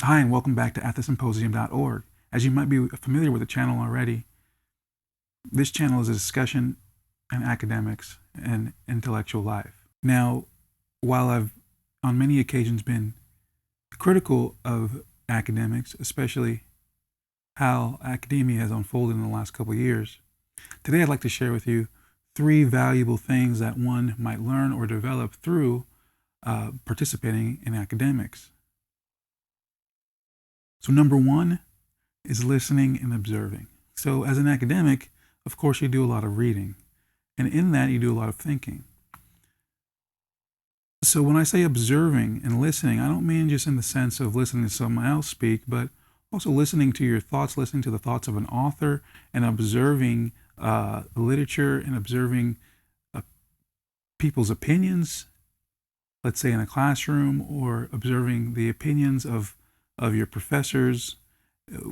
Hi, and welcome back to atthesymposium.org. As you might be familiar with the channel already, this channel is a discussion on academics and intellectual life. Now, while I've on many occasions been critical of academics, especially how academia has unfolded in the last couple of years, today I'd like to share with you 3 valuable things that one might learn or develop through participating in academics. So number 1 is listening and observing. So as an academic, of course, you do a lot of reading, and in that you do a lot of thinking. So when I say observing and listening, I don't mean just in the sense of listening to someone else speak, but also listening to your thoughts, listening to the thoughts of an author, and observing literature and observing people's opinions, let's say in a classroom, or observing the opinions of your professors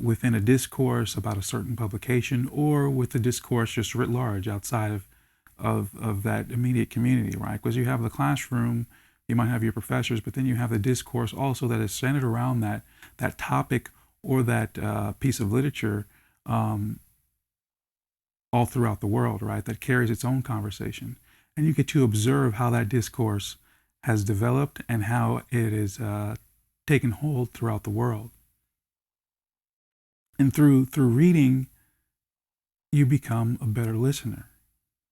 within a discourse about a certain publication, or with the discourse just writ large outside of that immediate community, right? Because you have the classroom, you might have your professors, but then you have the discourse also that is centered around that topic or that piece of literature all throughout the world, right? That carries its own conversation. And you get to observe how that discourse has developed and how it is taken hold throughout the world. And through reading, you become a better listener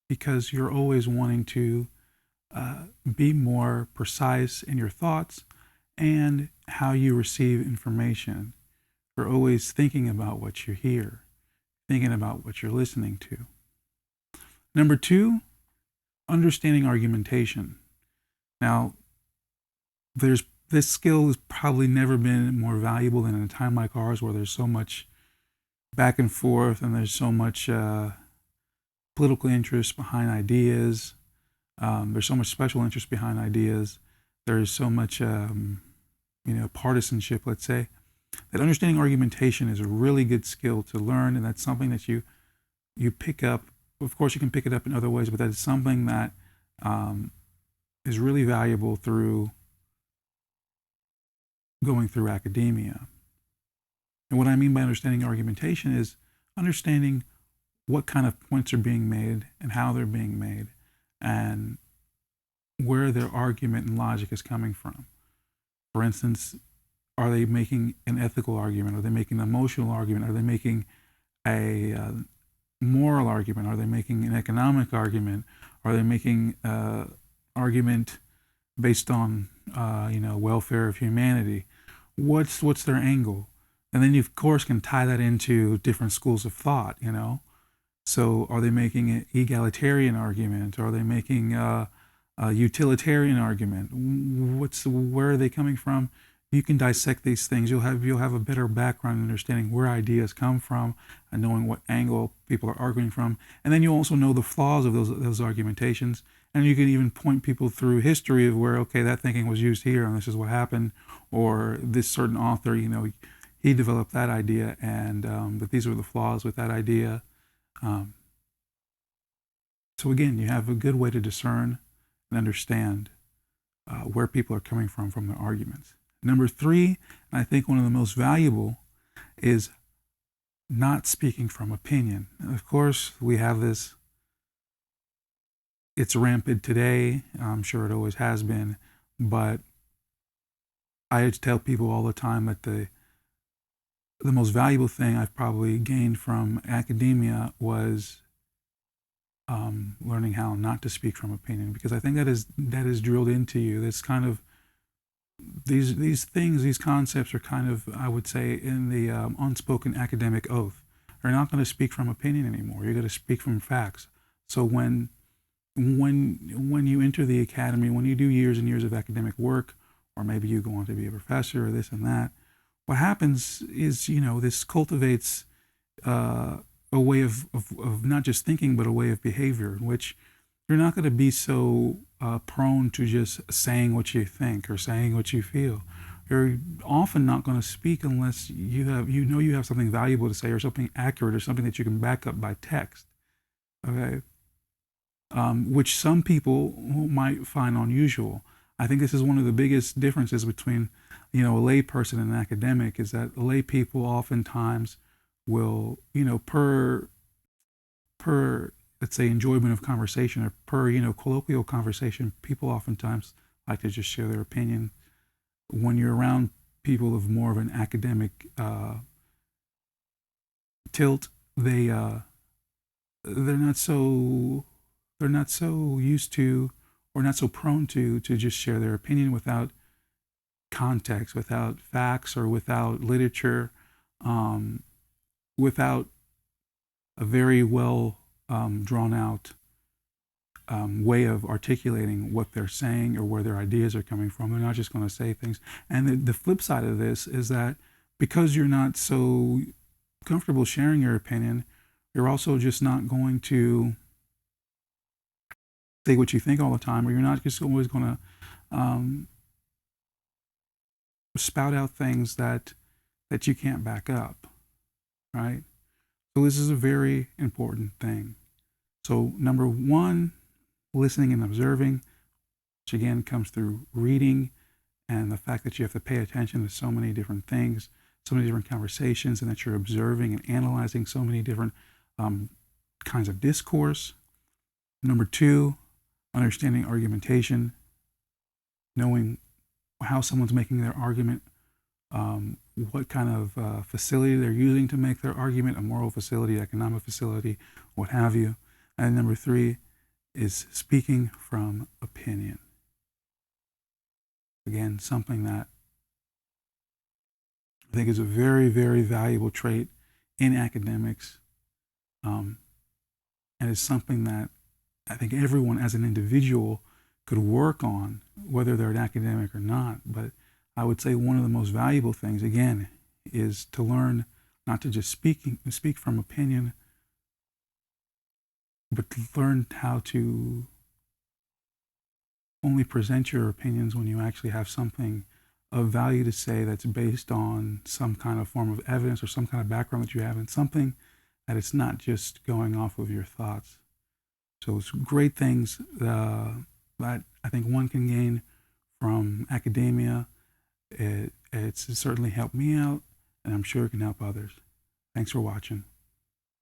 because you're always wanting to be more precise in your thoughts and how you receive information. You're always thinking about what you hear, thinking about what you're listening to. Number 2, understanding argumentation. Now, this skill has probably never been more valuable than in a time like ours where there's so much back and forth and there's so much political interest behind ideas. There's so much special interest behind ideas. There's so much partisanship, let's say, that understanding argumentation is a really good skill to learn, and that's something that you pick up. Of course, you can pick it up in other ways, but that is something that is really valuable through going through academia. And what I mean by understanding argumentation is understanding what kind of points are being made and how they're being made and where their argument and logic is coming from. For instance, are they making an ethical argument? Are they making an emotional argument? Are they making a moral argument? Are they making an economic argument? Are they making an argument based on welfare of humanity? What's their angle? And then you of course can tie that into different schools of thought. So are they making an egalitarian argument? Are they making a utilitarian argument? Where are they coming from? You can dissect these things. You'll have a better background understanding where ideas come from and knowing what angle people are arguing from. And then you also know the flaws of those argumentations. And you can even point people through history of where, okay, that thinking was used here and this is what happened, or this certain author, he developed that idea, and but these were the flaws with that idea. So again, you have a good way to discern and understand where people are coming from their arguments. Number 3, and I think one of the most valuable, is not speaking from opinion. And of course, we have this. It's rampant today. I'm sure it always has been, but I tell people all the time that the most valuable thing I've probably gained from academia was learning how not to speak from opinion, because I think that is drilled into you. That's kind of these things, these concepts are kind of, I would say, in the unspoken academic oath. You're not going to speak from opinion anymore. You're going to speak from facts. So when you enter the academy, when you do years and years of academic work, or maybe you go on to be a professor or this and that, what happens is, this cultivates a way of not just thinking, but a way of behavior in which you're not going to be so prone to just saying what you think or saying what you feel. You're often not going to speak unless you have something valuable to say, or something accurate, or something that you can back up by text. Okay, which some people might find unusual. I think this is one of the biggest differences between, a lay person and an academic is that lay people oftentimes will, per let's say enjoyment of conversation or per colloquial conversation, people oftentimes like to just share their opinion. When you're around people of more of an academic tilt, they're not so used to or not so prone to just share their opinion without context, without facts, or without literature, without a very well drawn out way of articulating what they're saying or where their ideas are coming from. They're not just going to say things. And the flip side of this is that because you're not so comfortable sharing your opinion, you're also just not going to say what you think all the time, or you're not just always going to spout out things that you can't back up, right? So this is a very important thing. So number one, listening and observing, which again comes through reading and the fact that you have to pay attention to so many different things, so many different conversations, and that you're observing and analyzing so many different kinds of discourse. Number two, understanding argumentation, knowing how someone's making their argument, what kind of facility they're using to make their argument, a moral facility, economic facility, what have you. And number three is speaking from opinion. Again, something that I think is a very, very valuable trait in academics, and is something that I think everyone as an individual could work on, whether they're an academic or not. But I would say one of the most valuable things, again, is to learn not to just speak from opinion, but to learn how to only present your opinions when you actually have something of value to say that's based on some kind of form of evidence or some kind of background that you have, and something that it's not just going off of your thoughts. So it's great things that I think one can gain from academia. It's certainly helped me out, and I'm sure it can help others. Thanks for watching.